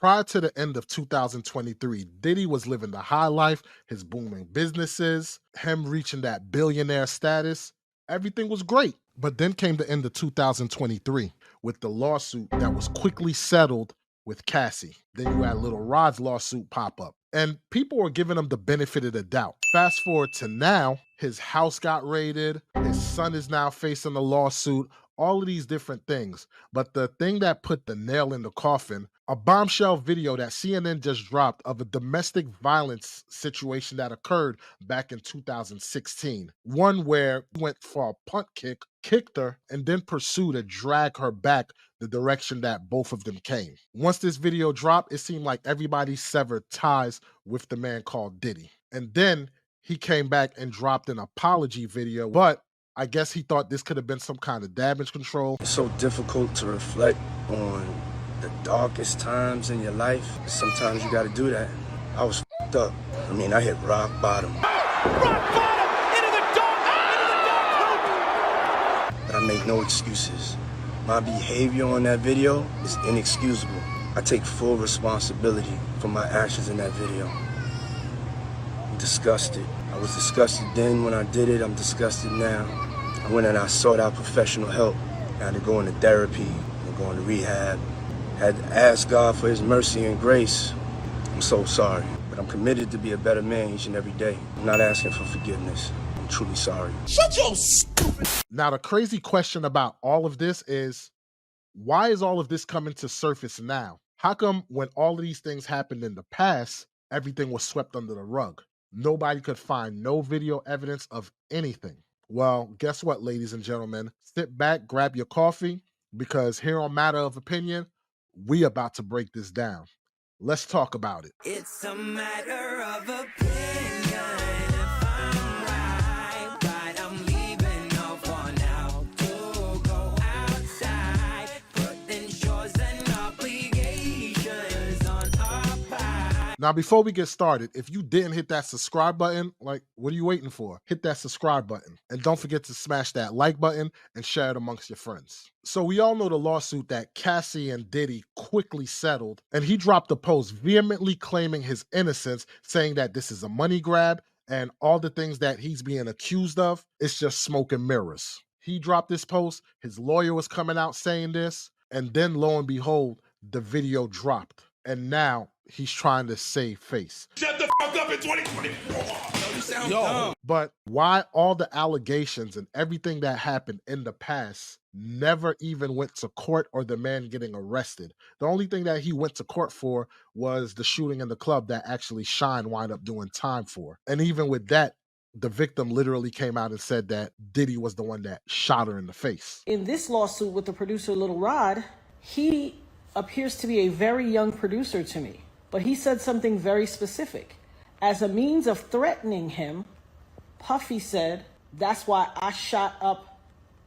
Prior to the end of 2023, Diddy was living the high life, his booming businesses, him reaching that billionaire status. Everything was great. But then came the end of 2023 with the lawsuit that was quickly settled with Cassie. Then you had Little Rod's lawsuit pop up. And people were giving him the benefit of the doubt. Fast forward to now, his house got raided, his son is now facing a lawsuit, all of these different things. But the thing that put the nail in the coffin, a bombshell video that CNN just dropped of a domestic violence situation that occurred back in 2016. One where he went for a punt kick, kicked her, and then pursued to drag her back the direction that both of them came. Once this video dropped, it seemed like everybody severed ties with the man called Diddy. And then he came back and dropped an apology video, but I guess he thought this could have been some kind of damage control. It's so difficult to reflect on the darkest times in your life. Sometimes you got to do that. I was f***ed up. I mean, I hit rock bottom. Rock bottom! Into the dark! But I make no excuses. My behavior on that video is inexcusable. I take full responsibility for my actions in that video. I'm disgusted. I was disgusted then when I did it. I'm disgusted now. I went and I sought out professional help. I had to go into therapy, and go into rehab. I had to ask God for his mercy and grace. I'm so sorry, but I'm committed to be a better man each and every day. I'm not asking for forgiveness. I'm truly sorry. Shut your stupid... Now, the crazy question about all of this is, why is all of this coming to surface now? How come when all of these things happened in the past, everything was swept under the rug? Nobody could find no video evidence of anything. Well, guess what, ladies and gentlemen? Sit back, grab your coffee, because here on Matter of Opinion, we about to break this down. Let's talk about it. It's a matter of opinion. If I'm right, but I'm leaving off for now to go outside, putting chores and obligations on our part. Now, before we get started, if you didn't hit that subscribe button, like, what are you waiting for? Hit that subscribe button. And don't forget to smash that like button and share it amongst your friends. So we all know the lawsuit that Cassie and Diddy quickly settled, and he dropped a post vehemently claiming his innocence, saying that this is a money grab and all the things that he's being accused of, it's just smoke and mirrors. He dropped this post, his lawyer was coming out saying this, and then lo and behold, the video dropped. And now he's trying to save face. Shut the fuck up in 2024! You sound dumb. But why all the allegations and everything that happened in the past never even went to court or the man getting arrested? The only thing that he went to court for was the shooting in the club that actually Shine wound up doing time for. And even with that, the victim literally came out and said that Diddy was the one that shot her in the face. In this lawsuit with the producer Little Rod, he appears to be a very young producer to me, but he said something very specific. As a means of threatening him, Puffy said, that's why I shot up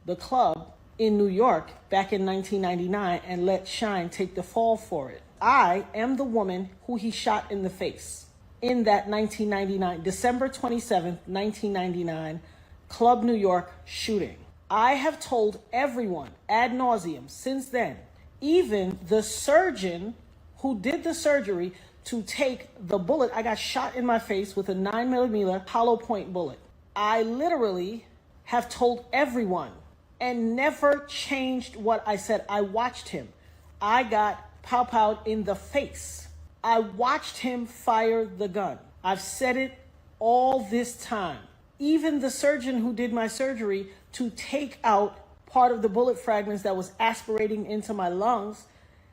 the club in New York back in 1999 and let Shine take the fall for it. I am the woman who he shot in the face in that 1999, December 27th, 1999, Club New York shooting. I have told everyone ad nauseum since then, even the surgeon who did the surgery to take the bullet. I got shot in my face with a 9mm hollow point bullet. I literally have told everyone and never changed what I said. I watched him. I got pow-powed in the face. I watched him fire the gun. I've said it all this time. Even the surgeon who did my surgery to take out part of the bullet fragments that was aspirating into my lungs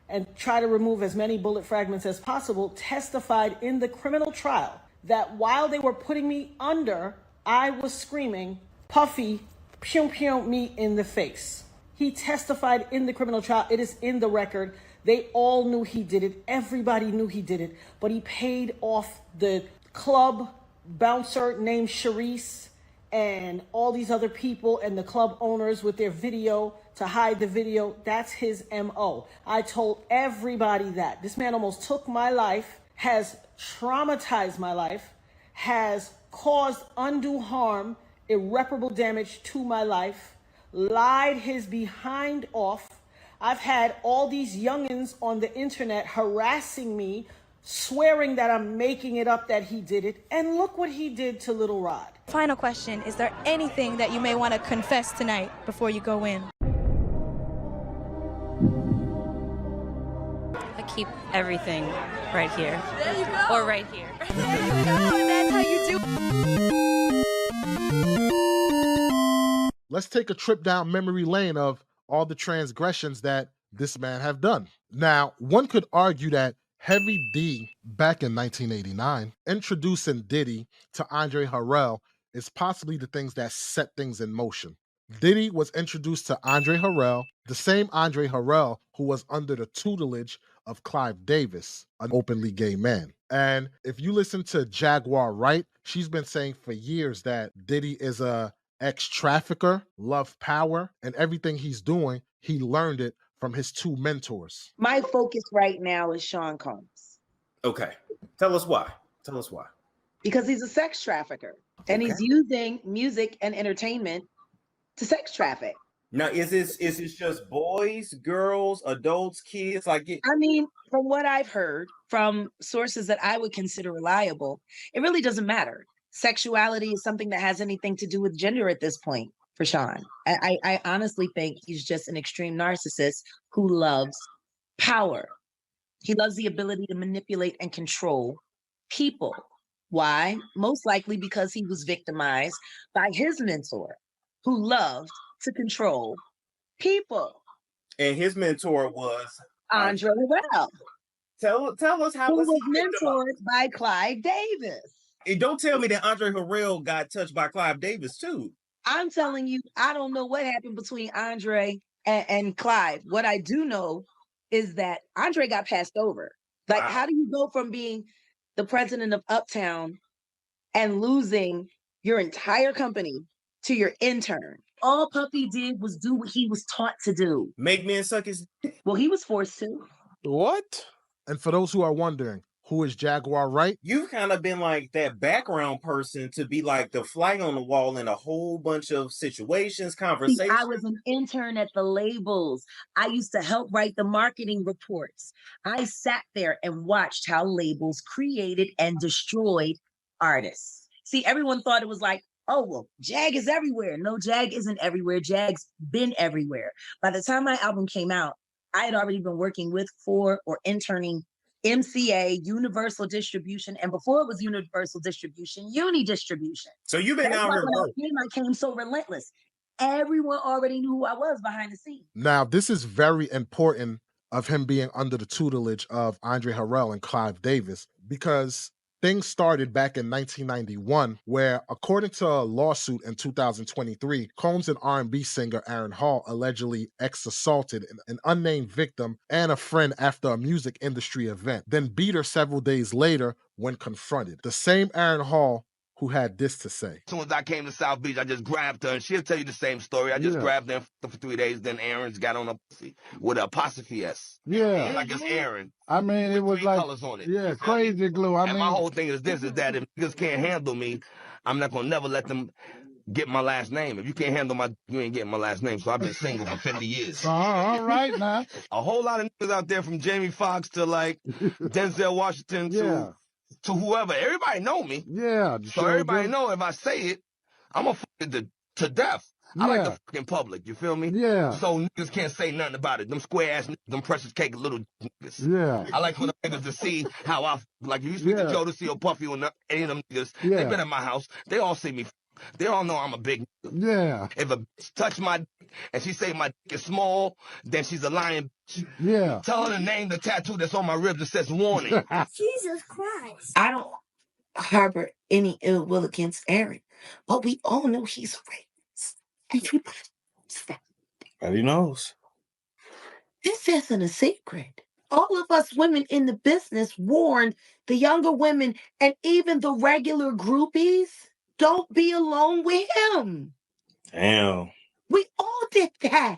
and try to remove as many bullet fragments as possible, testified in the criminal trial that while they were putting me under, I was screaming, Puffy, pew pew me in the face. He testified in the criminal trial. It is in the record. They all knew he did it. Everybody knew he did it. But he paid off the club bouncer named Sharice and all these other people and the club owners with their video to hide the video. That's his MO. I told everybody that. This man almost took my life, has traumatized my life, has caused undue harm, irreparable damage to my life, lied his behind off. I've had all these youngins on the internet harassing me, swearing that I'm making it up that he did it. And look what he did to Little Rod. Final question, is there anything that you may want to confess tonight before you go in? I keep everything right here. There you go. Or right here. There you go, and that's how you do. Let's take a trip down memory lane of all the transgressions that this man have done. Now, one could argue that Heavy D, back in 1989, introducing Diddy to Andre Harrell is possibly the things that set things in motion. Diddy was introduced to Andre Harrell, the same Andre Harrell who was under the tutelage of Clive Davis, an openly gay man. And if you listen to Jaguar Wright, she's been saying for years that Diddy is a ex-trafficker, love power, and everything he's doing, he learned it from his two mentors. My focus right now is Sean Combs. Okay. Tell us why. Tell us why. Because he's a sex trafficker and he's using music and entertainment to sex traffic. Now, is this just boys, girls, adults, kids? Like, I mean, from what I've heard from sources that I would consider reliable, it really doesn't matter. Sexuality is something that has anything to do with gender at this point for Sean. I honestly think he's just an extreme narcissist who loves power. He loves the ability to manipulate and control people. Why? Most likely because he was victimized by his mentor, who loved to control people. and his mentor was Andre Harrell, Tell us how who was was he victimized? mentored by Clive Davis. And don't tell me that Andre Harrell got touched by Clive Davis too. I'm telling you, I don't know what happened between Andre and Clive. What I do know is that Andre got passed over. Like, Wow. how do you go from being the president of Uptown and losing your entire company to your intern? All Puffy did was do what he was taught to do. Make men suck his dick. Well, he was forced to. What? And for those who are wondering, who is Jaguar Wright? You've kind of been like that background person to be like the fly on the wall in a whole bunch of situations, See, conversations. I was an intern at the labels. I used to help write the marketing reports. I sat there and watched how labels created and destroyed artists. See, everyone thought it was like, oh, well, Jag is everywhere. No, Jag isn't everywhere. Jag's been everywhere. By the time my album came out, I had already been working with, for, or interning MCA, Universal Distribution, and before it was Universal Distribution, Uni Distribution. So you've been That's out why here when I came so relentless. Everyone already knew who I was behind the scenes. Now, this is very important of him being under the tutelage of Andre Harrell and Clive Davis, because things started back in 1991, where, according to a lawsuit in 2023, Combs and R&B singer Aaron Hall allegedly ex-assaulted an unnamed victim and a friend after a music industry event, then beat her several days later when confronted. The same Aaron Hall who had this to say. As soon as I came to South Beach, I just grabbed her, and she'll tell you the same story. I just grabbed her and fucked her for 3 days. Then Aaron's got on a pussy with an apostrophe S. Yeah. Like it's Aaron. I mean, it was Three like, colors on it. yeah, crazy glue. I And mean, my whole thing is this: is that if niggas can't handle me, I'm not gonna never let them get my last name. If you can't handle my, you ain't getting my last name. So I've been single for 50 years. all right now. A whole lot of niggas out there, from Jamie Foxx to like Denzel Washington Yeah. to whoever. Everybody know me. Yeah. So everybody know if I say it, I'm gonna fuck it to death. I like to Yeah. fuck in public, you feel me? Yeah. So niggas can't say nothing about it. Them square ass niggas, them precious cake little niggas. Yeah. I like for the niggas to see how I, like, if you speak to Yeah. Joe to see or Puffy or any of them niggas, Yeah. they been at my house, they all see me. They all know I'm a big nigga. Yeah. If a bitch touch my dick and she say my dick is small, then she's a lying bitch. Yeah. Tell her to name the tattoo that's on my ribs that says warning. Jesus Christ. I don't harbor any ill will against Aaron, but we all know he's a rapist. Everybody knows that. Everybody knows. This isn't a secret. All of us women in the business warned the younger women and even the regular groupies, don't be alone with him. Damn. We all did that.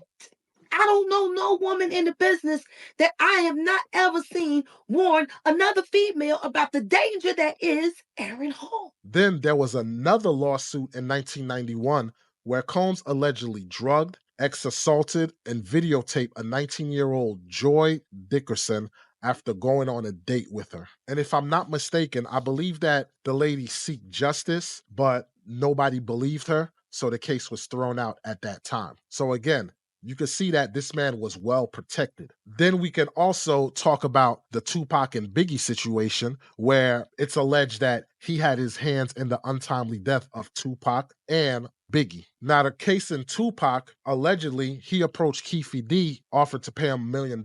I don't know no woman in the business that I have not ever seen warn another female about the danger that is Aaron Hall. Then there was another lawsuit in 1991 where Combs allegedly drugged ex assaulted and videotaped a 19-year-old Joy Dickerson after going on a date with her. And if I'm not mistaken, I believe that the lady seeked justice, but nobody believed her. So the case was thrown out at that time. So again, you can see that this man was well protected. Then we can also talk about the Tupac and Biggie situation, where it's alleged that he had his hands in the untimely death of Tupac and Biggie. Now, the case in Tupac, allegedly, he approached Keefe D, offered to pay him $1 million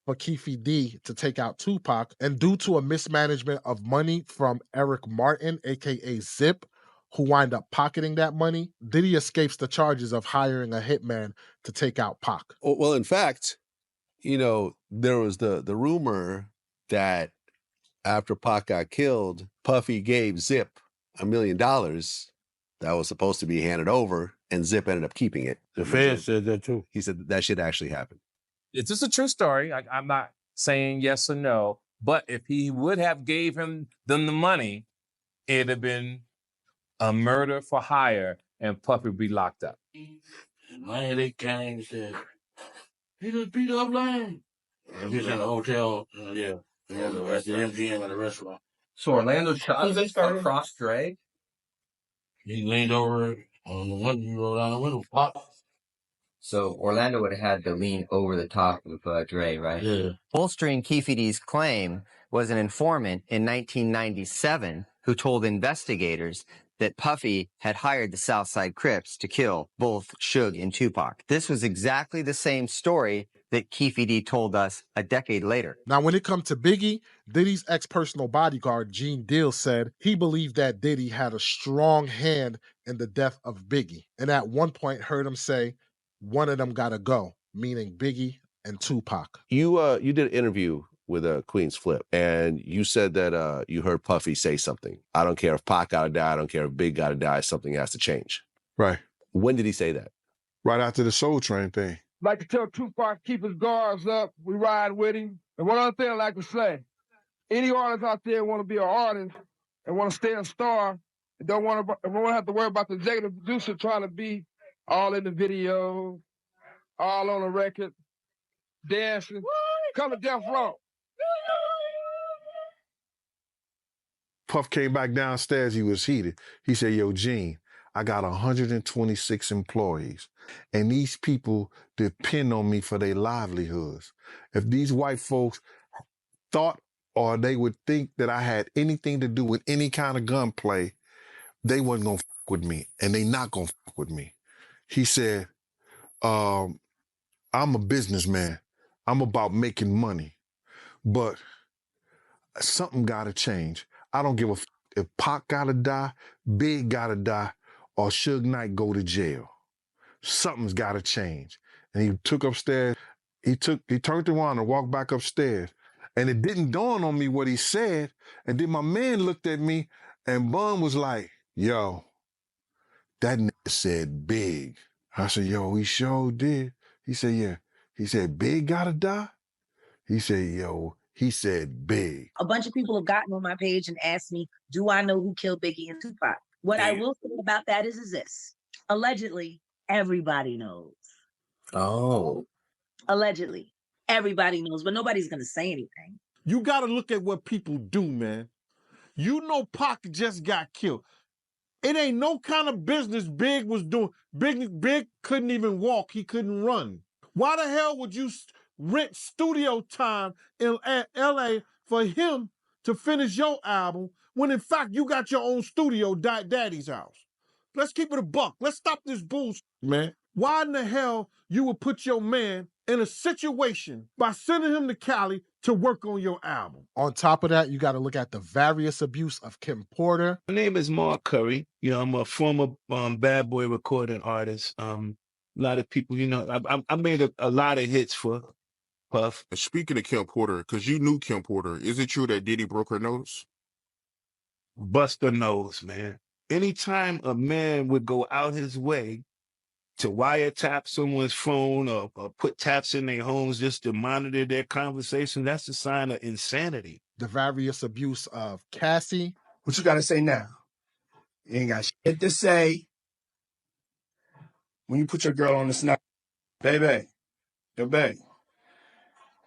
for Keefe D to take out Tupac. And due to a mismanagement of money from Eric Martin, aka Zip, who wind up pocketing that money, Diddy escapes the charges of hiring a hitman to take out Pac. Well, in fact, there was the rumor that after Pac got killed, Puffy gave Zip $1 million that was supposed to be handed over, and Zip ended up keeping it. The Fed said that too. He said that shit actually happened. It's just a true story. I'm not saying yes or no, but if he would have gave them the money, it'd have been a murder for hire, and Puffy would be locked up. Man, they came and said, he just beat up Lane. And he's in the hotel. Yeah. Yeah, the rest of the MGM at the restaurant. So Orlando shot across Dre? He leaned over on the window, he rolled down the window, pop. So Orlando would have had to lean over the top of Dre, right? Yeah. Bolstering Keefe D's claim was an informant in 1997 who told investigators that Puffy had hired the Southside Crips to kill both Suge and Tupac. This was exactly the same story that Keefe D told us a decade later. Now, when it comes to Biggie, Diddy's ex-personal bodyguard, Gene Deal, said he believed that Diddy had a strong hand in the death of Biggie. And at one point heard him say, one of them gotta go, meaning Biggie and Tupac. You did an interview with Queen's Flip, and you said that you heard Puffy say something. I don't care if Pac gotta die, I don't care if Big gotta die, something has to change. Right. When did he say that? Right after the Soul Train thing. Like to tell Tupac keep his guards up. We ride with him. And one other thing I like to say, any artist out there want to be an artist and want to stay a star and don't want to have to worry about the executive producer trying to be all in the video, all on the record, dancing. Come to Death Row. Puff came back downstairs, he was heated. He said, yo, Gene, I got 126 employees, and these people depend on me for their livelihoods. If these white folks thought or they would think that I had anything to do with any kind of gunplay, they wasn't gonna fuck with me, and they not gonna fuck with me. He said, I'm a businessman. I'm about making money, but something gotta change. I don't give a if Pac gotta die, Big gotta die, or Suge Knight go to jail. Something's gotta change. And he took upstairs, he turned around and walked back upstairs. And it didn't dawn on me what he said. And then my man looked at me and Bun was like, yo, that nigga said Big. I said, yo, he sure did. He said, yeah. He said, Big gotta die? He said, yo, he said Big. A bunch of people have gotten on my page and asked me, do I know who killed Biggie and Tupac? What I will say about that is this. Allegedly, everybody knows. Oh. Allegedly, everybody knows, but nobody's going to say anything. You got to look at what people do, man. You know Pac just got killed. It ain't no kind of business Big was doing. Big couldn't even walk. He couldn't run. Why the hell would you rent studio time in L.A. for him to finish your album when, in fact, you got your own studio, Daddy's house? Let's keep it a buck. Let's stop this bullshit, man. Why in the hell you would put your man in a situation by sending him to Cali to work on your album? On top of that, you got to look at the various abuse of Kim Porter. My name is Mark Curry. I'm a former bad boy recording artist. A lot of people, I made a lot of hits for Puff. Speaking of Kim Porter, because you knew Kim Porter, is it true that Diddy broke her nose? Bust her nose, man. Anytime a man would go out his way to wiretap someone's phone or put taps in their homes just to monitor their conversation, that's a sign of insanity. The various abuse of Cassie. What you got to say now? You ain't got shit to say when you put your girl on the snap. Baby, yo, babe.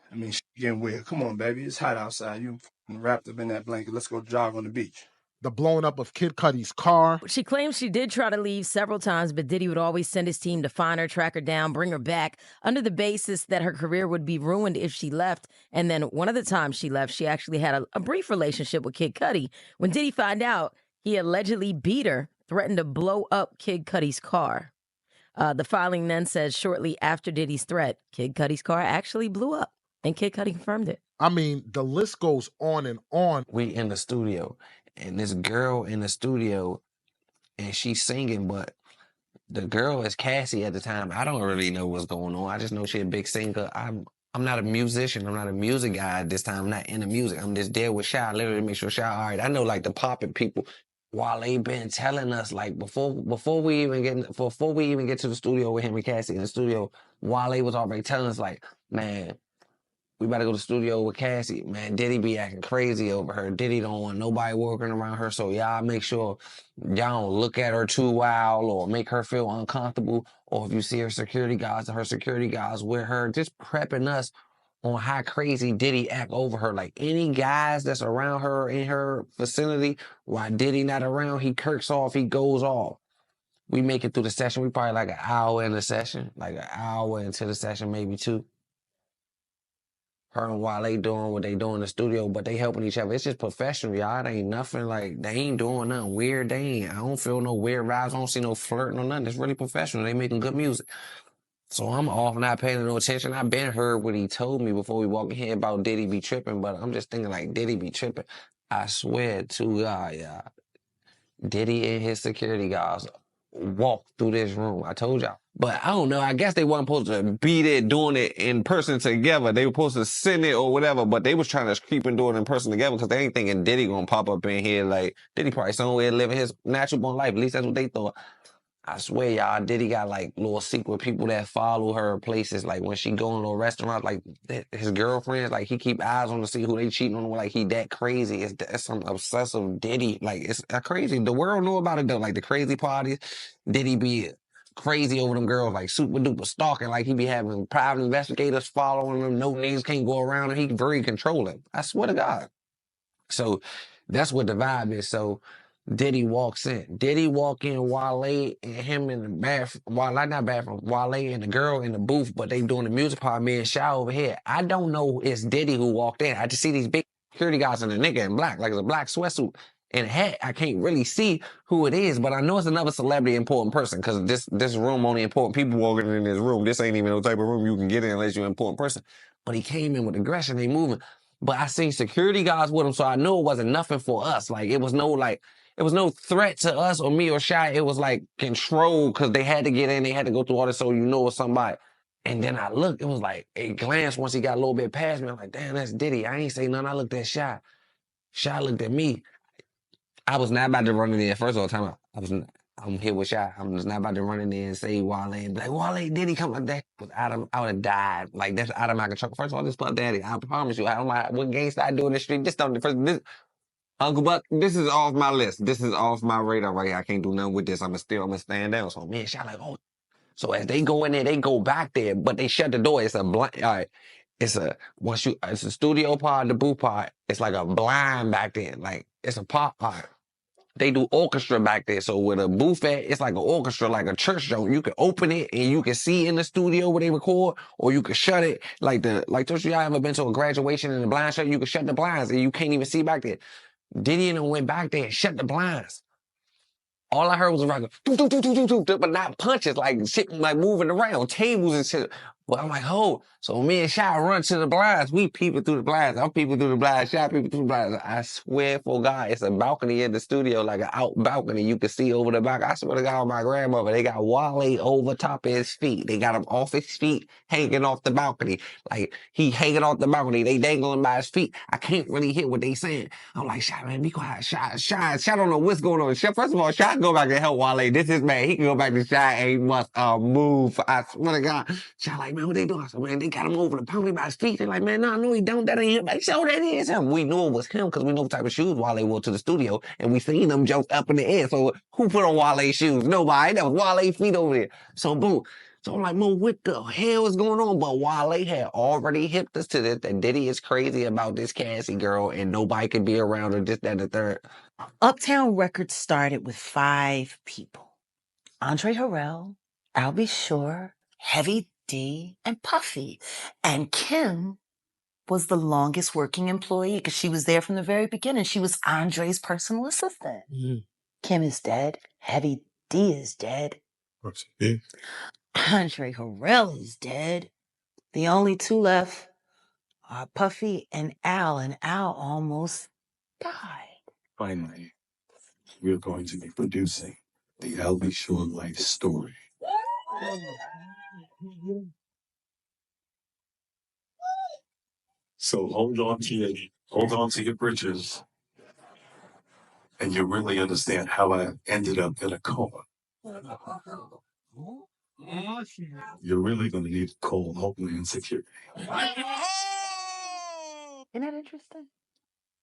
I mean, getting weird. Come on, baby. It's hot outside. You wrapped up in that blanket. Let's go jog on the beach. The blowing up of Kid Cudi's car. She claims she did try to leave several times, but Diddy would always send his team to find her, track her down, bring her back, under the basis that her career would be ruined if she left. And then one of the times she left, she actually had a brief relationship with Kid Cudi. When Diddy found out, he allegedly beat her, threatened to blow up Kid Cudi's car. The filing then says shortly after Diddy's threat, Kid Cudi's car actually blew up, and Kid Cudi confirmed it. I mean, the list goes on and on. We in the studio, and this girl in the studio, and she's singing, but the girl is Cassie at the time. I don't really know what's going on. I just know she's a big singer. I'm not a musician. I'm not a music guy at this time. I'm not into music. I'm just there with Shy, literally to make sure Shy all right. I know like the popping people. While they been telling us like before we even get to the studio with him and Cassie in the studio, Wale was already telling us like, man, we better go to the studio with Cassie. Man, Diddy be acting crazy over her. Diddy don't want nobody working around her, so y'all make sure y'all don't look at her too wild or make her feel uncomfortable. Or if you see her security guards with her, just prepping us on how crazy Diddy act over her. Like any guys that's around her in her vicinity, while Diddy not around, he kirks off, he goes off. We make it through the session. We probably like an hour in the session, like an hour into the session, maybe two. Her and Wale doing what they do in the studio, but they helping each other. It's just professional, y'all. It ain't nothing like, they ain't doing nothing weird. I don't feel no weird vibes. I don't see no flirting or nothing. It's really professional. They making good music. So I'm off, not paying no attention. I've been heard what he told me before we walk in here about Diddy be tripping, but I'm just thinking like Diddy be tripping. I swear to God, yeah. Diddy and his security guards walk through this room. I told y'all. But I don't know. I guess they weren't supposed to be there doing it in person together. They were supposed to send it or whatever, but they was trying to creep and do it in person together because they ain't thinking Diddy gonna pop up in here. Like, Diddy probably somewhere living his natural born life. At least that's what they thought. I swear, y'all, Diddy got like little secret people that follow her places. Like when she go in little restaurants, like his girlfriends, like he keep eyes on to see who they cheating on. Like he that crazy. It's some obsessive Diddy. Like it's crazy. The world know about it though. Like the crazy parties, Diddy be crazy over them girls, like super duper stalking. Like he be having private investigators following him. No niggas can't go around him. He very controlling. I swear to God. So that's what the vibe is. So Diddy walks in. Diddy walk in, Wale and him in the bathroom. Wale and the girl in the booth, but they doing the music part, me and Shy over here. I don't know it's Diddy who walked in. I just see these big security guys and a nigga in black, like it's a black sweatsuit and a hat. I can't really see who it is, but I know it's another celebrity important person because this room only important people walking in this room. This ain't even no type of room you can get in unless you're an important person. But he came in with aggression, they moving. But I seen security guards with him, so I knew it wasn't nothing for us. Like it was no threat to us or me or Shy. It was like control because they had to get in. They had to go through all this so you know it's somebody. And then I looked. It was like a glance once he got a little bit past me. I'm like, damn, that's Diddy. I ain't say nothing. I looked at Shy. Shy looked at me. I was not about to run in there. First of all, I'm here with Shy. I'm just not about to run in there and say Wale and be like, Wale, Diddy come like that. I would have died. Like that's out of my control. First of all, this Puff Daddy. I promise you, I don't know what gangsta I do in the street. Uncle Buck, this is off my list. This is off my radar right here. I can't do nothing with this. I'm gonna stand down. So man, Shy like, oh. So as they go in there, they go back there, but they shut the door. It's a blind. All right, it's a studio part, the booth part. It's like a blind back there. Like it's a pop part. They do orchestra back there. So with a booth at, it's like an orchestra, like a church show. You can open it and you can see in the studio where they record, or you can shut it. Like those y'all ever been to a graduation in the blind shut? You can shut the blinds and you can't even see back there. Diddy and them went back there and shut the blinds. All I heard was like, but not punches, like shit, like moving around, tables and shit. But I'm like, oh. So me and Shy run to the blinds. We peeping through the blinds. I'm peeping through the blinds. Shy peeping through the blinds. I swear for God, it's a balcony in the studio, like an out balcony. You can see over the balcony. I swear to God, my grandmother, they got Wale over top of his feet. They got him off his feet, hanging off the balcony. Like, he hanging off the balcony. They dangling by his feet. I can't really hear what they saying. I'm like, Shy, man, be quiet. Shy don't know what's going on. Shy, first of all, Shy go back and help Wale. This is man. He can go back to Shy ain't must move. I swear to God. Shy like, man, what they doing? I said, man, they got him over the balcony by his feet. They're like, man, no, he don't. That ain't him. They said, oh, that is him. We knew it was him because we know what type of shoes Wale wore to the studio, and we seen them jump up in the air. So who put on Wale's shoes? Nobody. That was Wale's feet over there. So boom. So I'm like, man, what the hell is going on? But Wale had already hipped us to this, that Diddy is crazy about this Cassie girl and nobody could be around her, this, that, and the third. Uptown Records started with 5 people. Andre Harrell, I'll Be Sure, Heavy D, and Puffy. And Kim was the longest working employee because she was there from the very beginning. She was Andre's personal assistant. Kim is dead. Heavy D is dead. Andre Harrell is dead. The only 2 left are Puffy and Al almost died. Finally, we're going to be producing the Albie Shore life story. So hold on to your britches, and you'll really understand how I ended up in a coma. You're really going to need a cold Homeland Security. Isn't that interesting?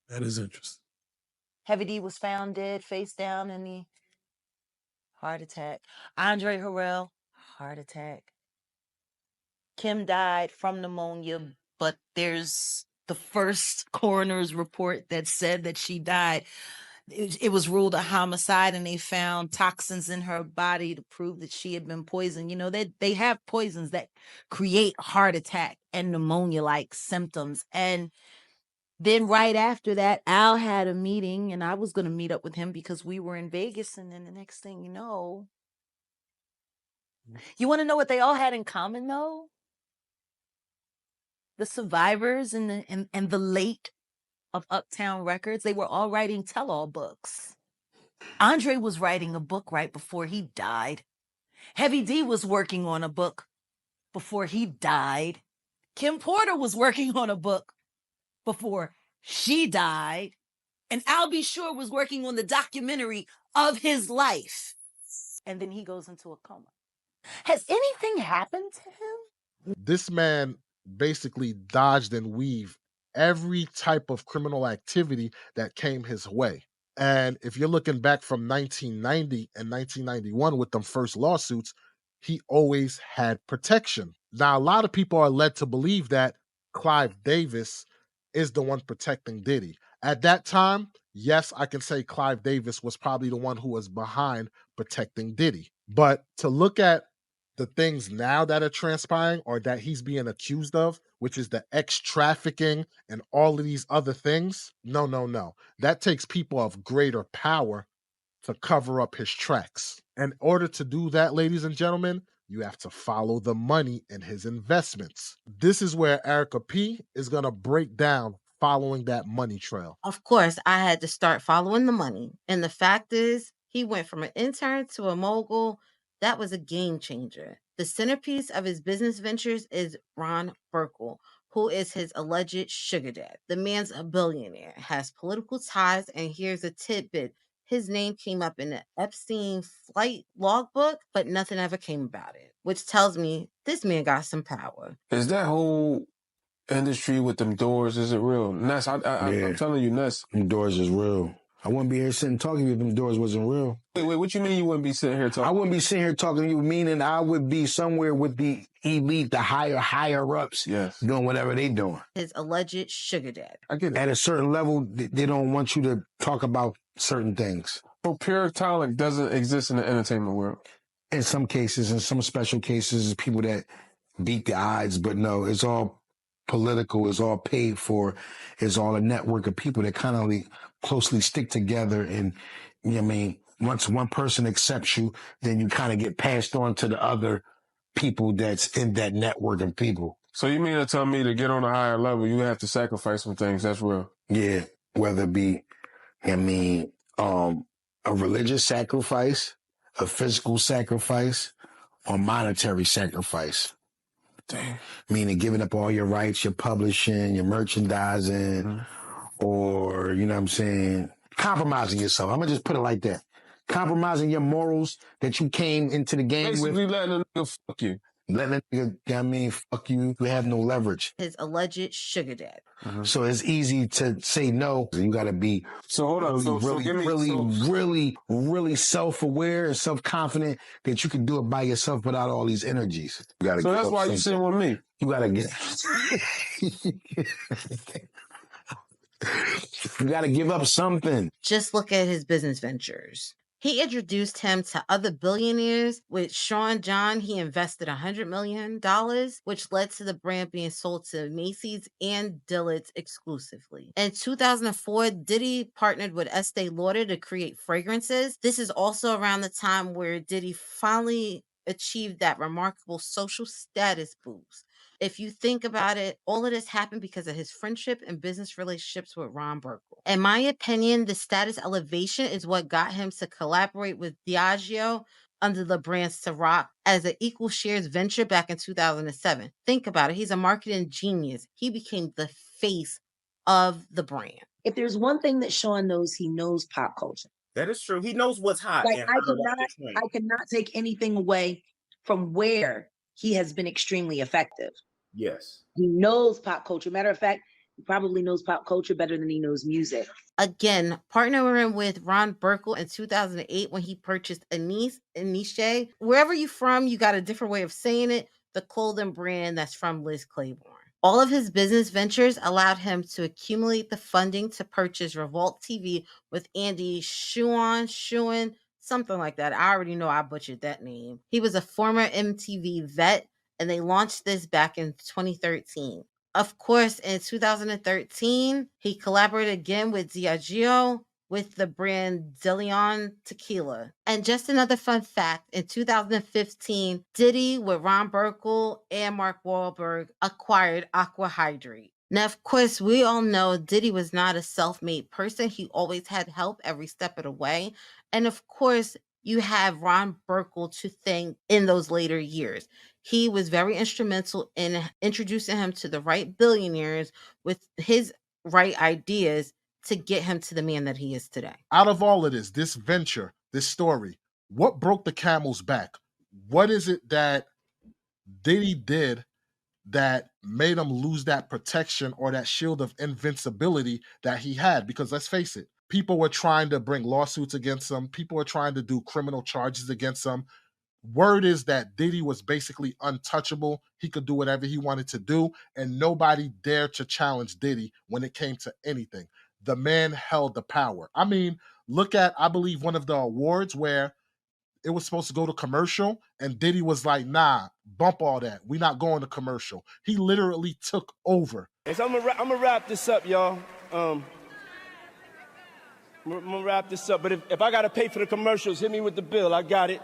That is interesting. Heavy D was found dead, face down in the heart attack. Andre Harrell, heart attack. Kim died from pneumonia, but there's the first coroner's report that said that she died. It was ruled a homicide, and they found toxins in her body to prove that she had been poisoned. You know, they have poisons that create heart attack and pneumonia-like symptoms. And then right after that, Al had a meeting, and I was going to meet up with him because we were in Vegas. And then the next thing you know, you want to know what they all had in common, though? The survivors and the late of Uptown Records, they were all writing tell-all books. Andre was writing a book right before he died. Heavy D was working on a book before he died. Kim Porter was working on a book before she died. And Al B. Sure was working on the documentary of his life. And then he goes into a coma. Has anything happened to him? This man basically dodged and weaved every type of criminal activity that came his way. And if you're looking back from 1990 and 1991 with them first lawsuits, he always had protection. Now, a lot of people are led to believe that Clive Davis is the one protecting Diddy. At that time, yes, I can say Clive Davis was probably the one who was behind protecting Diddy. But to look at the things now that are transpiring or that he's being accused of, which is the X trafficking and all of these other things, no. That takes people of greater power to cover up his tracks. In order to do that, ladies and gentlemen, you have to follow the money in his investments. This is where Erica P is going to break down following that money trail. Of course, I had to start following the money. And the fact is, he went from an intern to a mogul. That was a game changer. The centerpiece of his business ventures is Ron Burkle, who is his alleged sugar dad. The man's a billionaire, has political ties, and here's a tidbit. His name came up in the Epstein flight logbook, but nothing ever came about it, which tells me this man got some power. Is that whole industry with them doors, is it real? Ness, I'm telling you, Ness. Them doors is real. I wouldn't be here sitting talking to you if them doors wasn't real. Wait, what you mean you wouldn't be sitting here talking? I wouldn't be sitting here talking to you, meaning I would be somewhere with the elite, the higher-ups, doing whatever they doing. His alleged sugar dad. I get it. At a certain level, they don't want you to talk about certain things. So pure talent doesn't exist in the entertainment world? In some cases, in some special cases, people that beat the odds, but no, it's all political, it's all paid for, it's all a network of people that kind of closely stick together. And, you know what I mean, once one person accepts you, then you kind of get passed on to the other people that's in that network of people. So you mean to tell me to get on a higher level, you have to sacrifice some things, that's real? Yeah, whether it be, I mean, a religious sacrifice, a physical sacrifice, or monetary sacrifice. Damn. Meaning giving up all your rights, your publishing, your merchandising, or, you know what I'm saying, compromising yourself. I'm going to just put it like that. Compromising your morals that you came into the game Basically with. letting a nigga fuck you. Let that nigga, fuck you. You have no leverage. His alleged sugar dad. So it's easy to say no. You got to be really self-aware and self-confident that you can do it by yourself without all these energies. You got to. So that's why you sitting with me. You got to get. You got to give up something. Just look at his business ventures. He introduced him to other billionaires. With Sean John, he invested $100 million, which led to the brand being sold to Macy's and Dillard's exclusively. In 2004, Diddy partnered with Estee Lauder to create fragrances. This is also around the time where Diddy finally achieved that remarkable social status boost. If you think about it, all of this happened because of his friendship and business relationships with Ron Burkle. In my opinion, the status elevation is what got him to collaborate with Diageo under the brand Ciroc as an equal shares venture back in 2007. Think about it. He's a marketing genius. He became the face of the brand. If there's one thing that Sean knows, he knows pop culture. That is true. He knows what's hot. Like and how to ride the train. I cannot take anything away from where he has been extremely effective. Yes. He knows pop culture. Matter of fact, he probably knows pop culture better than he knows music. Again, partnering with Ron Burkle in 2008 when he purchased Heinous. Wherever you're from, you got a different way of saying it. The clothing brand that's from Liz Claiborne. All of his business ventures allowed him to accumulate the funding to purchase Revolt TV with Andy Schuin, something like that. I already know I butchered that name. He was a former MTV vet, and they launched this back in 2013. Of course, in 2013, he collaborated again with Diageo with the brand DeLeon Tequila. And just another fun fact, in 2015, Diddy with Ron Burkle and Mark Wahlberg acquired Aqua Hydrate. Now, of course, we all know Diddy was not a self-made person. He always had help every step of the way. And of course, you have Ron Burkle to thank in those later years. He was very instrumental in introducing him to the right billionaires with his right ideas to get him to the man that he is today. Out of all of this venture, this story, what broke the camel's back? What is it that Diddy did that made him lose that protection or that shield of invincibility that he had? Because let's face it, people were trying to bring lawsuits against him. People were trying to do criminal charges against him. Word is that Diddy was basically untouchable. He could do whatever he wanted to do, and nobody dared to challenge Diddy when it came to anything. The man held the power. I mean, look at, I believe, one of the awards where it was supposed to go to commercial, and Diddy was like, nah, bump all that. We're not going to commercial. He literally took over. So I'm gonna wrap this up, y'all. I'm gonna wrap this up, but if I gotta pay for the commercials, hit me with the bill. I got it.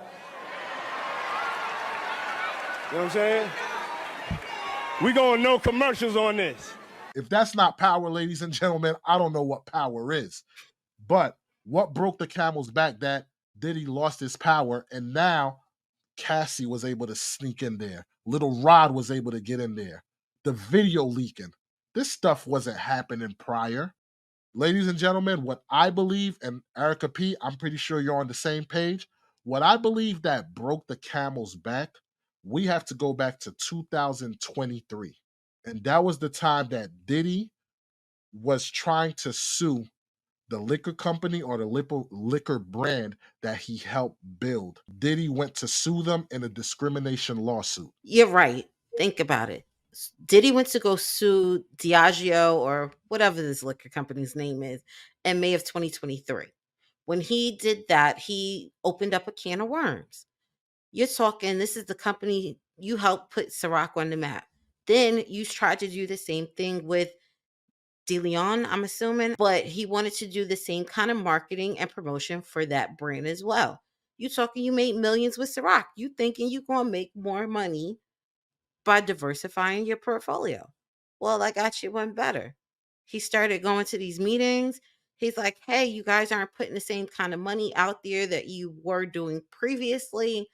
You know what I'm saying? We going no commercials on this. If that's not power, ladies and gentlemen, I don't know what power is. But what broke the camel's back that Diddy lost his power, and now Cassie was able to sneak in there. Little Rod was able to get in there. The video leaking. This stuff wasn't happening prior. Ladies and gentlemen, what I believe, and Erica P, I'm pretty sure you're on the same page. What I believe that broke the camel's back, we have to go back to 2023. And that was the time that Diddy was trying to sue the liquor company or the liquor brand that he helped build. Diddy went to sue them in a discrimination lawsuit. You're right. Think about it. Diddy went to go sue Diageo or whatever this liquor company's name is in May of 2023. When he did that, he opened up a can of worms. You're talking, this is the company you helped put Ciroc on the map. Then you tried to do the same thing with DeLeon, I'm assuming, but he wanted to do the same kind of marketing and promotion for that brand as well. You talking, you made millions with Ciroc. You thinking you gonna make more money by diversifying your portfolio. Well, I got you one better. He started going to these meetings. He's like, hey, you guys aren't putting the same kind of money out there that you were doing previously.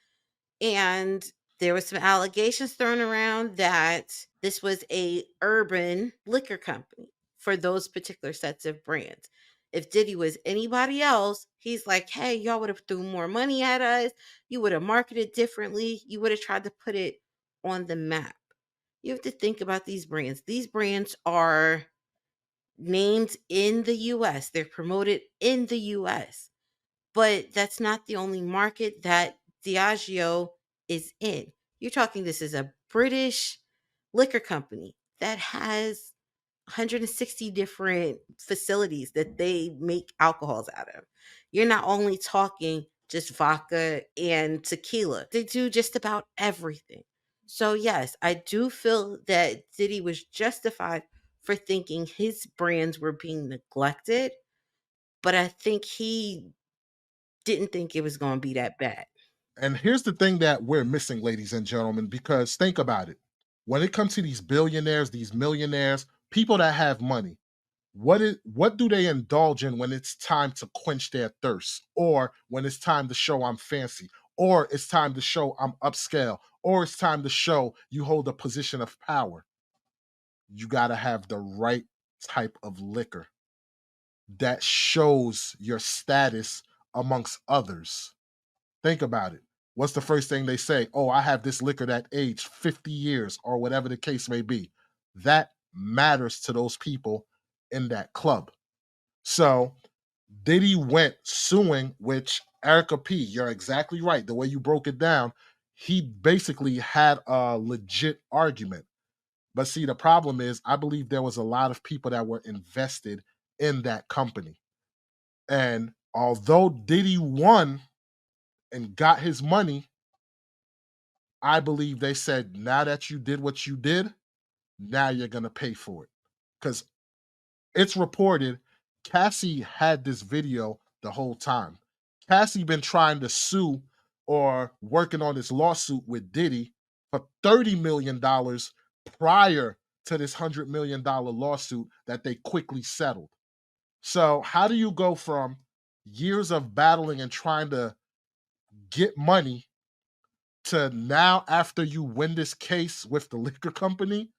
And there was some allegations thrown around that this was a urban liquor company for those particular sets of brands. If Diddy was anybody else, he's like, hey, y'all would have threw more money at us. You would have marketed differently. You would have tried to put it on the map. You have to think about these brands. These brands are named in the US, they're promoted in the US, but that's not the only market that Diageo is in. You're talking, this is a British liquor company that has 160 different facilities that they make alcohols out of. You're not only talking just vodka and tequila, they do just about everything. So, yes, I do feel that Diddy was justified for thinking his brands were being neglected, but I think he didn't think it was going to be that bad. And here's the thing that we're missing, ladies and gentlemen, because think about it. When it comes to these billionaires, these millionaires, people that have money, what do they indulge in when it's time to quench their thirst, or when it's time to show I'm fancy, or it's time to show I'm upscale, or it's time to show you hold a position of power? You got to have the right type of liquor that shows your status amongst others. Think about it. What's the first thing they say? Oh, I have this liquor that aged 50 years or whatever the case may be. That matters to those people in that club. So Diddy went suing, which Erica P, you're exactly right. The way you broke it down, he basically had a legit argument. But see, the problem is, I believe there was a lot of people that were invested in that company. And although Diddy won and got his money, I believe they said, now that you did what you did, now you're going to pay for it. Because it's reported Cassie had this video the whole time. Cassie been trying to sue or working on this lawsuit with Diddy for $30 million prior to this $100 million lawsuit that they quickly settled. So how do you go from years of battling and trying to get money to now, after you win this case with the liquor company,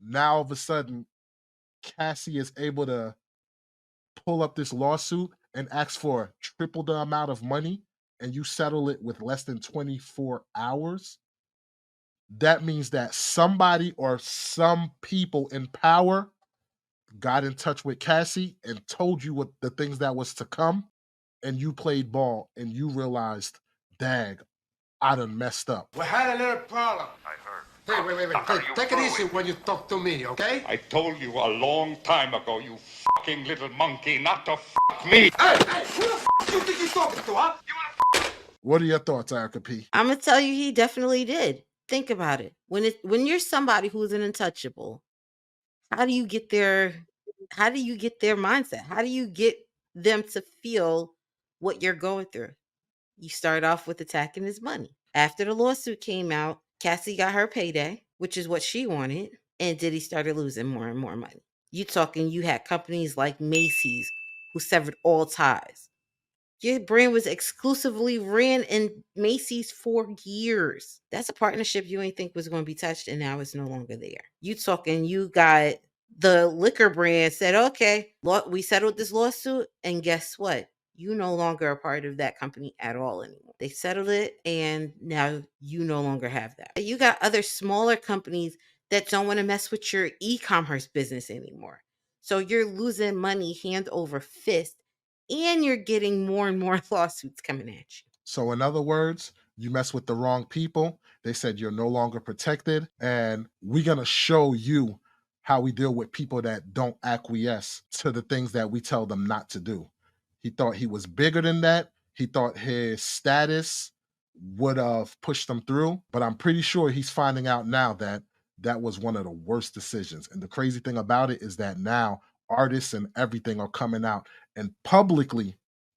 now all of a sudden Cassie is able to pull up this lawsuit and ask for triple the amount of money, and you settle it with less than 24 hours? That means that somebody or some people in power got in touch with Cassie and told you what the things that was to come, and you played ball and you realized, dag, I done messed up. We had a little problem. I heard. Hey, wait. Take it easy when you talk to me, okay? I told you a long time ago, you fucking little monkey, not to fuck me. Hey, who the you think you're talking to, huh? What are your thoughts, Erica P? I'm gonna tell you, he definitely did. Think about it. When you're somebody who's an untouchable, how do you get their mindset? How do you get them to feel what you're going through? You start off with attacking his money. After the lawsuit came out, Cassie got her payday, which is what she wanted, and Diddy started losing more and more money. You had companies like Macy's who severed all ties. Your brand was exclusively ran in Macy's for years. That's a partnership you ain't think was going to be touched, and now it's no longer there. You got the liquor brand said, okay, we settled this lawsuit, and guess what? You no longer a part of that company at all anymore. They settled it, and now you no longer have that. You got other smaller companies that don't want to mess with your e-commerce business anymore. So you're losing money hand over fist, and you're getting more and more lawsuits coming at you. So, in other words, you mess with the wrong people. They said you're no longer protected, and we're going to show you how we deal with people that don't acquiesce to the things that we tell them not to do. He thought he was bigger than that. He thought his status would have pushed him through, but I'm pretty sure he's finding out now that that was one of the worst decisions. And the crazy thing about it is that now artists and everything are coming out and publicly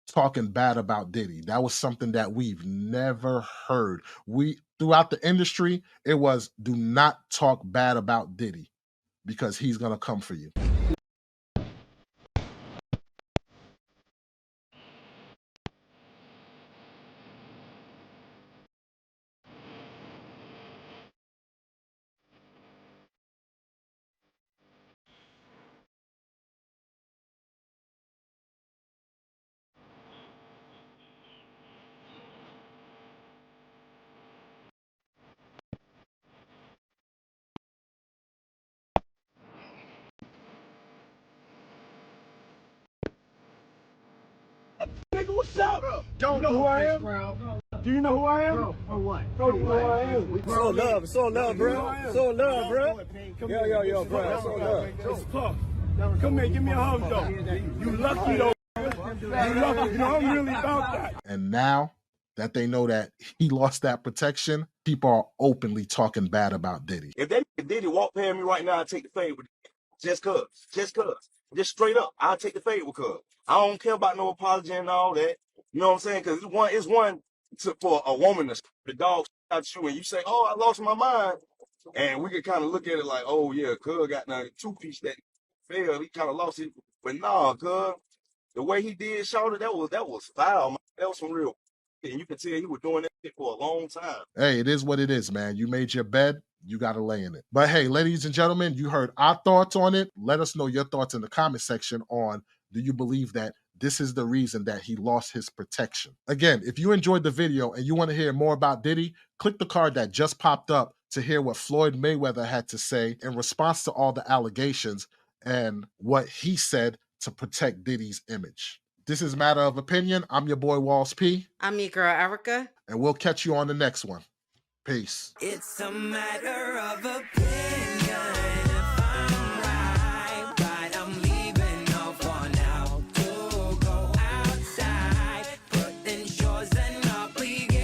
talking bad about Diddy. That was something that we've never heard. We throughout the industry, it was do not talk bad about Diddy because he's gonna come for you. What's up? Don't know who I am? Do you know who I am? Or what? Bro, you know who I am? So love, bro. So love, bro. Yo, bro. So love. It's Puff. Come here, give me a hug, though. You lucky, though. You lucky. You know, I'm really about that. And now that they know that he lost that protection, people are openly talking bad about Diddy. If Diddy walk past me right now, I'll take the fade with just cuz. Just straight up, I'll take the fade with cuz. I don't care about no apology and all that. You know what I'm saying? Because it's one for a woman to the dog out you and you say, oh, I lost my mind. And we could kind of look at it like, oh, yeah, cuz got now two-piece that failed. He kind of lost it. But nah, cuz, the way he did, Shawty, that was foul, man. That was some real. And you can tell he was doing that shit for a long time. Hey, it is what it is, man. You made your bed, you got to lay in it. But hey, ladies and gentlemen, you heard our thoughts on it. Let us know your thoughts in the comment section on, do you believe that this is the reason that he lost his protection? Again, if you enjoyed the video and you want to hear more about Diddy, click the card that just popped up to hear what Floyd Mayweather had to say in response to all the allegations and what he said to protect Diddy's image. This is Matter of Opinion. I'm your boy, Walls P. I'm your girl, Erica. And we'll catch you on the next one. Peace. It's a matter of opinion.